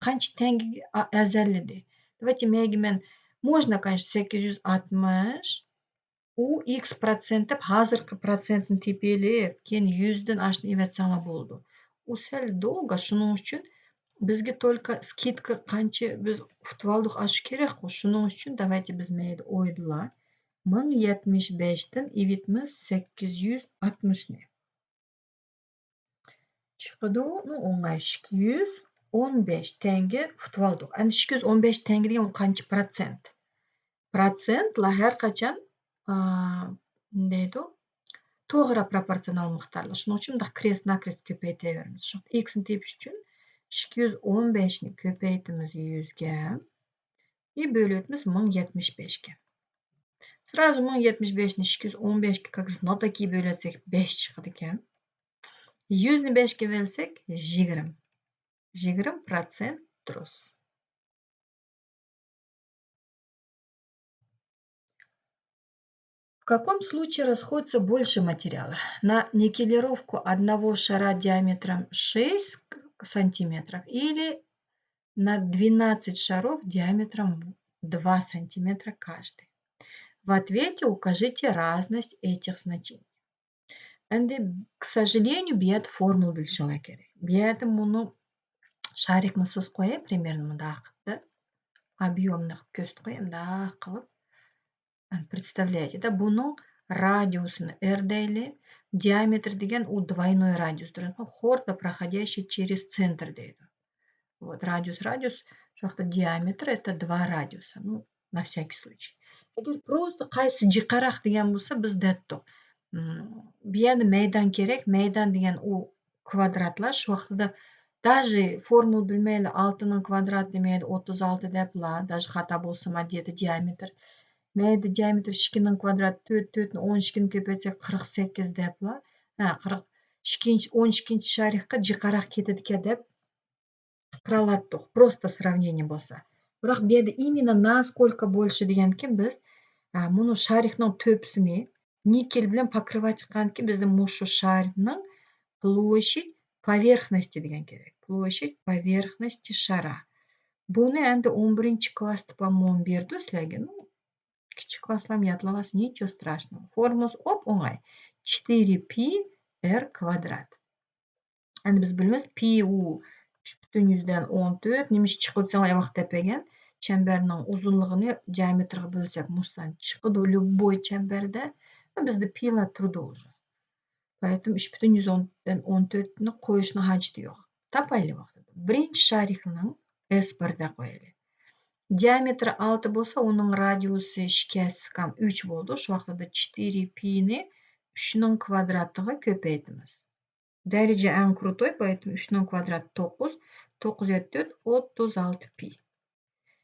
Qancha tengaga azalidi. Давайте men можно, конечно, 860 u x процент deb hozirgi protsentni tepelab, keyin 100 dan ashni evatsanglar bo'ldi. U sal долго, shuning uchun bizga только skidka qancha biz kutib oldik shu kerak-ku. Shuning uchun давайте biz mayli o'ydilar 1075 dan evitmiz 860 ni. Chiqdi, ну, o'ng'ay 215 tanga kutib oldik. Endi 215 tanga degan u qancha protsent? Protsentlar har qachon bunday edi, to'g'ri proporsional miqdorlar. Shuning uchun bundaq krest-nakrest ko'paytiraveramiz. Shu x ni tepish uchun 215 ni ko'paytimiz 100 ga и bo'lyapmiz 1075 ga. Сразу 1075 ni 215 ga как знатоки bo'latsak 5 chiqadi ekan. 100 ni 5 ga bo'lsak 20. 20% durust. В каком случае расходится больше материала? На никелировку одного шара диаметром 6 сантиметров или на 12 шаров диаметром 2 сантиметра каждый? В ответе укажите разность этих значений. Endi, к сожалению, bu yerda formula bilishinglar kerak. Bu yerda buni sharikni siz qo'ying, примерно bundaq qilib, объемni qilib ko'rsatib qo'ying, bundaq qilib. Представляете, да, buning радиусini r deylik, диаметр degan u двойной радиусdir. Хорда проходящий через центр deydi. Вот радиус. Shu vaqtda диаметр это 2 радиуса. Ну, на всякий случай. Agar просто qaysi jiqaroq degan bo'lsa, biz aytdik. Bu yerda maydon kerak. Maydon degan u kvadratlar. Shu vaqtida даже formula bilmaylar, 6 ning kvadrati demaydi 36 deblar. Даже xato bo'lsa, deydi diametr. Mayda diametr 2 ning kvadrati 4 ni 12 ni ko'paytsak 48 deblar. 12 sharikqa jiqaroq ketadi ekan deb qiralatdik. Просто сравнение bo'lsa. Biroq bu yerda именно насколько больше deganki biz buni sharikning to'psini nikel bilan покрывать qilganki bizda shu sharikning площадь поверхности degan kerak. Площадь поверхности шара. Buni endi 11-klassda, по-моему, berdi sizlarga. Ну, kichik klasslarni yodlamasa, ничего страшного. Formulasi o'ng'ay. 4pi r kvadrat. Endi biz bilamiz, pi u 3,14. Nima chiqarsanglar vaqt tepagan. Chambarning uzunligini diametrga bo'lsak, mussan chiqadi любой chambarda. Bizda pilar turdi уже. Поэтому 3,14 ni qo'yishni hojati yo'q. Topaylik vaqtida. Birinchi sharikning S1 da qo'yaylik. Diametri 6 bo'lsa, uning radiusi shikasi ham 3 bo'ldi. Shu vaqtida 4pi ni 3 ning kvadratiga ko'paytamiz. Daraja eng крутой, поэтому 3 ning kvadrati 9. 9 4 36pi.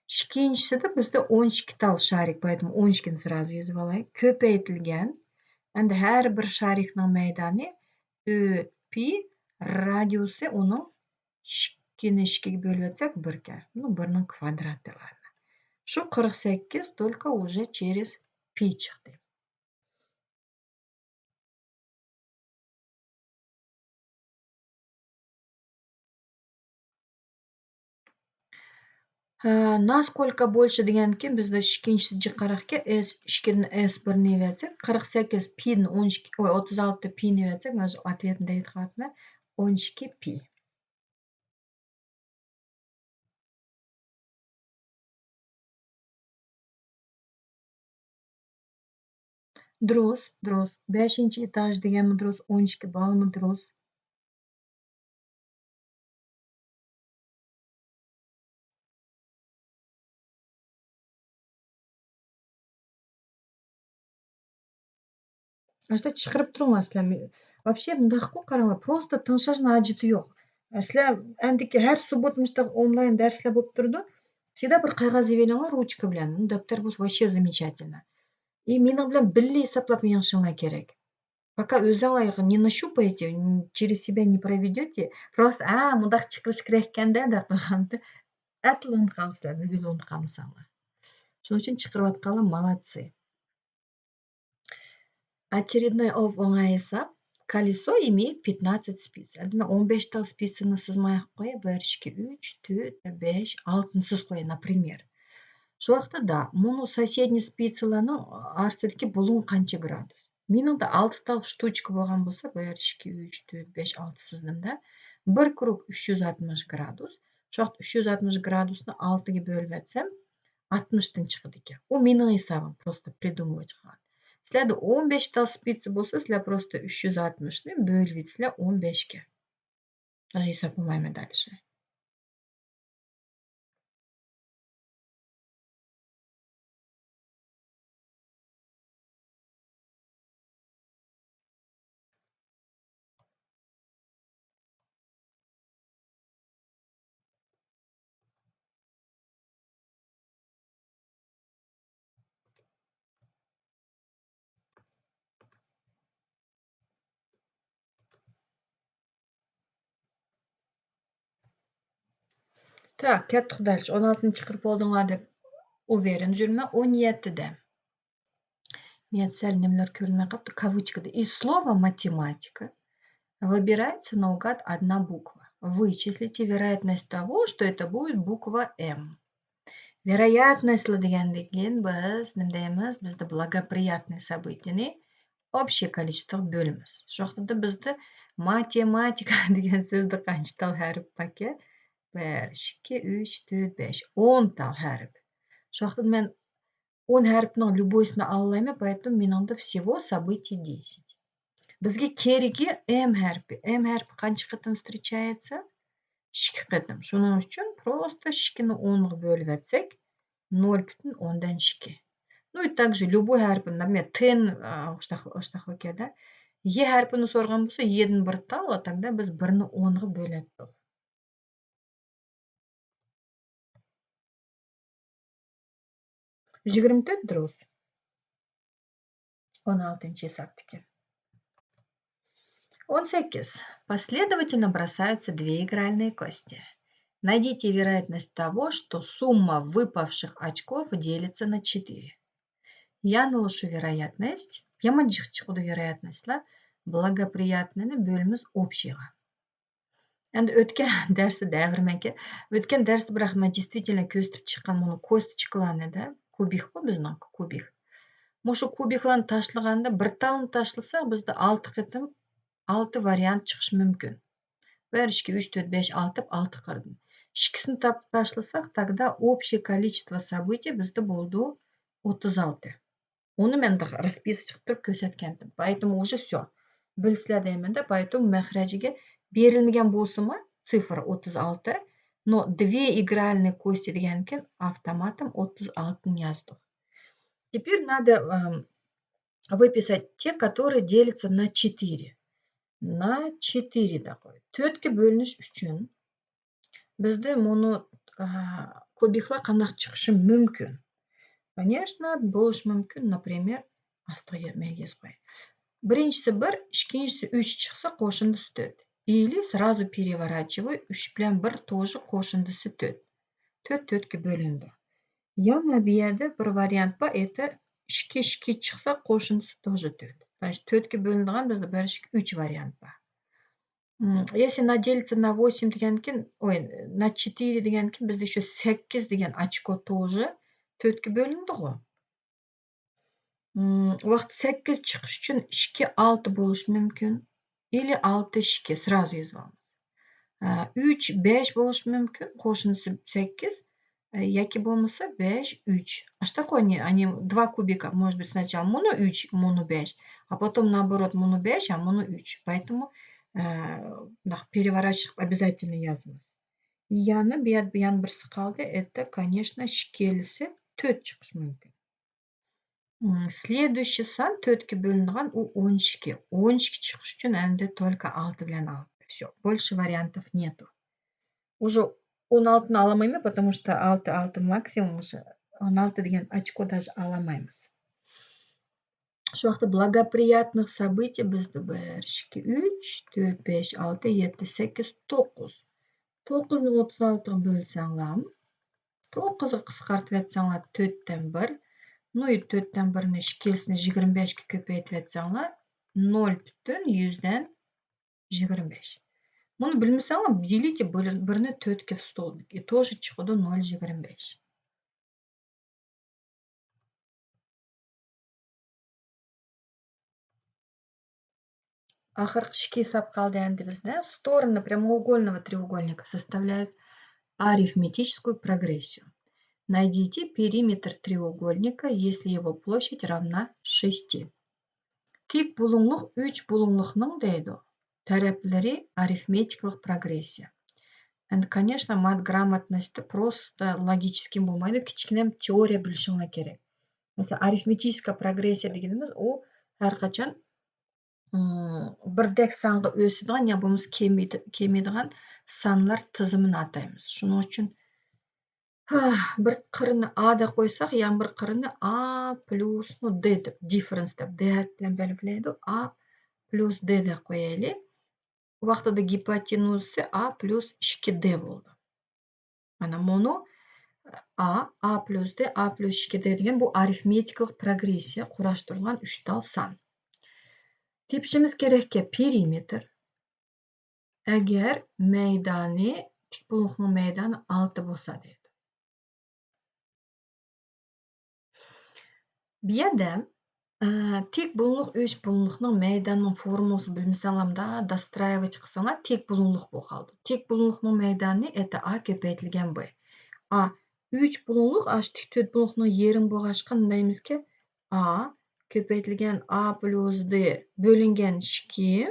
Ikkinchisida bizda 12 tal sharik, поэтому 12 ni сразу yozib olaylik. Ko'paytirilgan. Endi har bir sharikning maydoni 4pi, radiusi uni 2 ni 2 ga bo'lib o'tsak 1 ga. Ну, 1 ning kvadrati. Shu 48 только уже через pi chiqdi. Насколько больше deganki bizda ikkinchisi jiqaroqga s2 ni s1 ni evatsak, 48 pi ni 12, 36 pi ni evatsak, mana shu ответni deydi qilyaptilar. 12 pi. Durust. 5-chi etaj deganmi durust, 12 ballmi durust. Ashta chiqarib turinglar sizlar. Вообще мындак го караңlar, просто тынчсыздын ажыты жок. Силер андики һәр суббота мыштак онлайн дәрсләр булып турду. Всегда бир кагаз еп элеңлар ручка белән. Ну, дәптер булса вообще замечательно. И менин белән билле исәпләп миңишиңлар керек. Пока өзүңлар не нащупаете, через себя не проведете, просто мындак чыгарыш керек экен да деп койгонду атылып калсыздар, бүгүн унутуп калмасаңлар. Шуның үчүн чыгарып атканлар молодцы. Очередной оңай исәп. Колесо имеет 15 спиц. Эми 15 та спицаны сызмай ак кой, 1, 2, 3, 4, 5, 6 сыз кой, например. Ошол убакта да, муну соседний спицаларнын арасындагы булуң канча градус? Менин да 6 та штучка болгон болсо, 1, 2, 3, 4, 5, 6 сыздым да. Бир круг 360 градус. Ошол 360 градусну 6га бөлүп атсам, 60тан чыгат экен. У менин исабым, просто придумывать кылган. Силерде 15 та спица болсо, силер просто 360-ны бөлүп этсилер 15ке. Даже исап кылмайм дальше. Так, кеттик дальше. 16-ны чыгарып болдуңар деп уверен жүрмө. 17-де. Мен сәл немелер көрүнмөй калыптыр. Кавычкада. Из слова математика выбирается наугад одна буква. Вычислите вероятность того, что это будет буква М. Вероятность дегенде кийин биз неме дейбиз? Бизде благоприятный событияны общее количество бөлүмүз. Ошол да бизде математика деген сөздү канча тал харп баке? 1, 2, 3, 4, 5. 10 тал харп. Ошол мен 10 харптын любойсуну ала алайм, поэтому менин всего событий 10. Бизге кереги М харпи. М харпи канча кытым встречается? 2 кытым. Шуның үчүн просто 2-ни 10га бөлүп атсак, 0,2. Ну и также любой харпын, например, Т'n оштакыл да. Е харпын соргон болсо, E'дин 1 тал, тогда биз 1-ни 10га бөлөт. 24 дұрыс. 16-нчы исаптыки. 18. Последовательно бросаются 2 игральные кости. Найдите вероятность того, что сумма выпавших очков делится на 4. Я наношу вероятность. Яма чыгуду вероятность. Благоприятныйны бөлүмүз общийга. Энд өткен дәрсте дәвірменке. Өткен дәрсте бірақ мен действительно көстіріп чыққан мұны косточкаланы да. Кубик қой біздің кубик. Мұшы кубикларын ташлығанда бір талын ташлысақ, бізді 6 қытым 6 вариант шығыш мүмкін. 1, 2, 3, 4, 5, 6, 6 қырдым. Шикісін ташлысақ, тогда общее количество событий бізді болды 36. Оны мен расписочка тұрып көрсеткендім. Поэтому уже все. Білсілер деймін да, поэтому мәхрәжіге берілмеген болсыма цифра 36, но 2 игральные кости деген кен автоматом 36 яздық. Теперь надо выписать те, которые делятся на 4. На 4 такой. 4-ке бөлініш үшін бізді мұны көбіқла қандақ чықшы мүмкін. Конечно, болуш мүмкін, например, астыға мегез қой. Біріншісі 1, ikkinchisi 3 чықса, қошындысы 4. Или сразу переворачиваю, 3 білән 1 тоже қошындысы 4. 4-4-ке бөлінді. Яна бияды бір вариант ба, это 2 чықса, қошындысы тоже 4. Значит, 4-ке бөліндіған бізді 1, 2, 3 вариант ба. Если она делится на 8 деген кен, на 4 деген кен, бізде еще 8 деген очко тоже 4-ке бөлінді ғой. Уақыт 8 чықыш үшін 2, 6 болуш мүмкін. Или 6, 2 сразу yazamыз. 3, 5 болуш мүмкін. Қошындысы 8. Яки болмаса 5, 3. А что такое они 2 кубика? Может быть, сначала муну 3, муну 5, а потом наоборот муну 5, а муну 3. Поэтому переворачивать обязательно yazamыз. Яны биян бірсі қалды. Это, конечно, шкелісі 4 чықыш мүмкін. Следующий сан 4ке бөлінген у 13. 13 чыгыш үчүн эndi только 6 bilen алынды. Всё, больше вариантов нету. Уже 16-ны ала алмайм, потому что 6 максимум уже. 16 деген очко даже ала алмайбыз. Ошол убакта благоприятных событий бизде 1, 2, 3, 4, 5, 6, 7, 8, 9. 9-ны 36-га бөлсөң, 9-га кыскартып атсаңар 4-тен 1. Ну и 4-тен 1-ни ишкерисине 25-ке көпөйтүп атсаңар 0,25. Муну билмесеңер, делите 1-ни 4-ке в столбик. И тоже чыгыды 0,25. Ахыркы эсап калды энди бизде. Стороны прямоугольного треугольника составляют арифметическую прогрессию. Найдите периметр треугольника, если его площадь равна 6. Тик булуңлук 3 булуңлукнун дейди. Тараптары арифметикалык прогрессия. Энд, конечно, мат грамотности просто логически болмайды, кичинем теория билишиңер керек. Mesela арифметическая прогрессия дегенimiz у ар качан бирдек санга өсүдүгөн же болбосо кемейдиган сандар тизимин атайбыз. Шуның үчүн bir кырына а деп койсок, яны bir кырына а плюс д деп, difference деп, д биlen белгилейди. А плюс д деп коелы. Убактыда гипотенузасы а плюс 2д болду. Ana муну а плюс д, а плюс 2д деген бул арифметикалык прогрессия кураштырылган 3 тал сан. Тепишimiz керекке периметр. Эгер мейданы, тик булуңлуктун мейданы 6 болсо дейт. Бияда тик булуңлук 3 булуңлуктун мейданынын формуласын билмесеңер да достраивать кылсаңар тик булуңлук болуп калды. Тик булуңлуктун мейданы это а көпөйтүлгөн б. А 3 булуңлук аш тик төрт булуңлуктун ерин болгачка мындай эмеске а көпөйтүлгөн а плюс д бөлүнгөн 2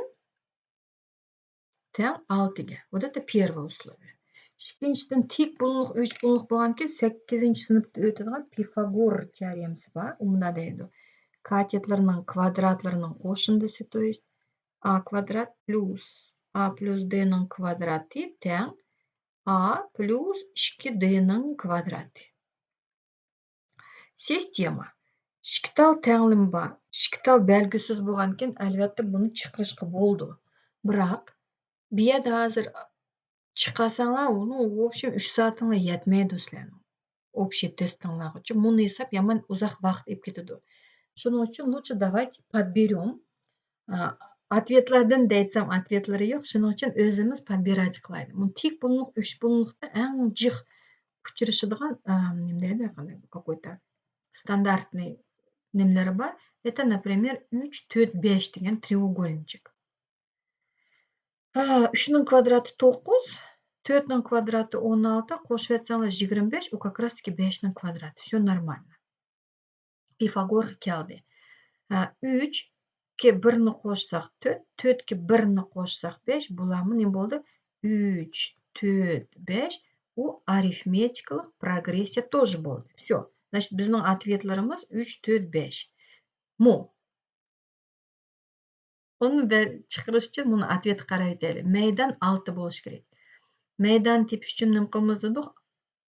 тең 6га. Вот это первое условие. Экинчиден тик булуңлук 3 булуңлук болгон экен 8-сыныпта өтөдүгөн Пифагор теоремасы бар. Мында дейди. Катетлеринин квадратларынын кошундусу, то есть а квадрат плюс а плюс d'нын квадраты тең а плюс 2d'нын квадраты. Система. Шиктал теңлими бар. Шиктал белгисиз болгон экен, албетте буну чакырышкы болду. Бирок бияда азыр чыккансаңар, ну, в общем, 3 саатыңар жетмейди силердин. Общий тестиңерге үчүн муну эсап яман узак вакыт эп кетеди. Шуның үчүн лучше давайте подберем. Ответлерден да айтсам, ответлери жок. Шуның үчүн өзүбүз подбирать кылайлы. Мун тик булуңлук 3 булуңлукта эң жык учурашыдыган эмне кандай какой-то стандартный немелери бар. Это, например, 3, 4, 5 деген треугольничек. 3-нün квадраты 9, 4-нün квадраты 16, кошуп атсаңар 25, у как раз таки 5-нün квадраты. Всё нормально. Пифагор келди. 3-ке 1-ни кошсак 4, 4-ке 1-ни кошсак 5, булармы не болду? 3, 4, 5. У арифметикалык прогрессия тоже болду. Всё. Значит, биздин ответлерimiz 3, 4, 5. Му. Onu чакырыш үчүн муну ответ карап өтөлү. Мейдан 6 болуш керек. Мейдан тепиш үчүн эмне кылабыз дедик?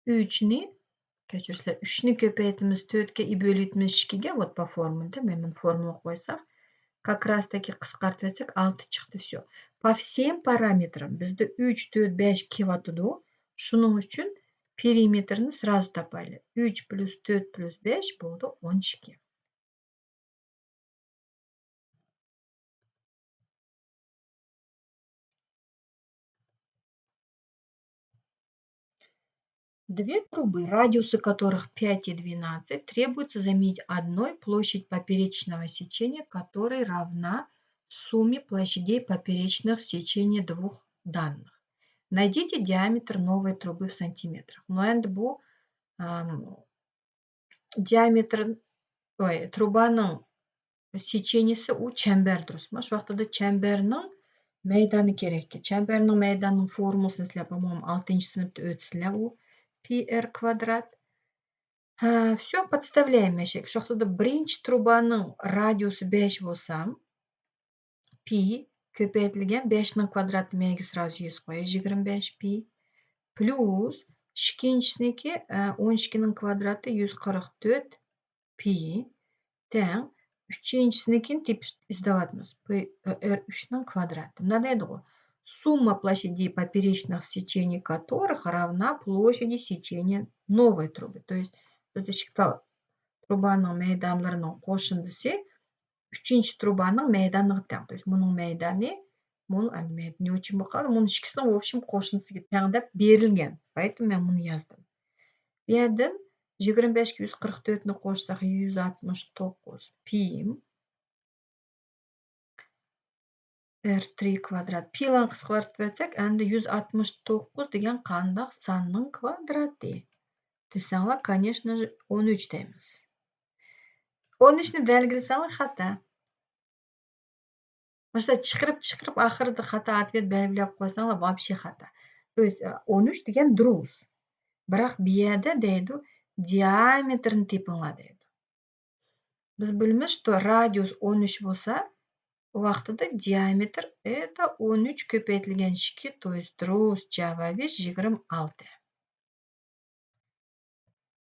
3-ни, кечирсиңер, 3-нү көпөйтөбүз 4ке и бөлүтөбүз 2ге, вот по формуле, мен формула койсак, как раз таки кыскартып атсак 6 чыкты, всё. По всем параметрам бизде 3, 4, 5 келип атыды. Шуның үчүн периметрни сразу тапайлы. 3 плюс 4 плюс 5 болду 12. Две трубы, радиусы которых 5 и 12, требуется заменить одной площадь поперечного сечения, которая равна сумме площадей поперечных сечений двух данных. Найдите диаметр новой трубы в сантиметрах. Но это был диаметр трубаның сечениесі у чембер дұрыс ма? Şu вакытта чембернің мейданы керек. Чембернің мейданының формуласын силер, по-моему, 6-сыныпта өтсүлөр. У πr квадрат. Всё подставляем эшек. Ошол жакта биринчи трубанын радиусу 5 болсо, пи көпөйтүлгөн 5-nin квадраты мээге сразу 100 коёбуз, 25 пи плюс экинчисиники 12-nin квадраты 144 пи тең үчүнчүсүнүкин издеп атабыз. P(r3)ның квадраты. Мында дейт го. Сумма площадей поперечных сечений которых равна площади сечения новой трубы. То есть биз ички трубанын мейдандарынын кошундусу үчүнчү трубанын мейдандыгы тең. То есть мунун мейданы, мунун не очень болуп калды. Мунун ичкисинин в общем кошундусуга тең деп берилген. Поэтому мен муну яздым. Bu yerden 25'e 144'ünü koşsak 169 pi r3 kvadrat. Pi bilan qisqartib bersek, endi 169 degan qandaq sanning kvadrati. Desanglar, конечно же, 13 deymiz. 13 ni belgilasanglar xata. Mana chiqirib oxirida xato ответ belgilab qo'ysanglar вообще xato. То есть 13 degan durust. Biroq bu yerda deydi diametrni tepinglar deydi. Biz bilamiz, что радиус 13 bo'lsa, u vaqtida diametr это 13 ko'paytirilgan 2, то есть durust javobi 26.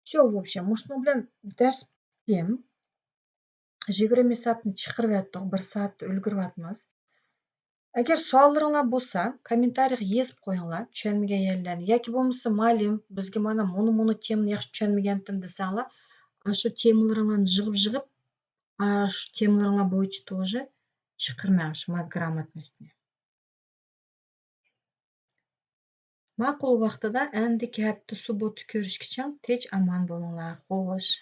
Всё, в общем, mushuni bilan dars bitim. 20 hesabni chiqaryapmiz, 1 soatda ulguryapmiz. Agar savollaringlar bo'lsa, kommentariyga yozib qo'yinglar, tushunmagan yerlarni yoki bo'lmasa ma'lum, bizga mana muni temani yaxshi tushunmagandim desanglar, shu temalaringlarni yig'ib shu temalaringlar bo'yicha тоже chiqirmang shu matgрамотностьni. Ma'qul vaqtida endi katta subbotni ko'rishgacha tinch omon bo'linglar. Xo'sh.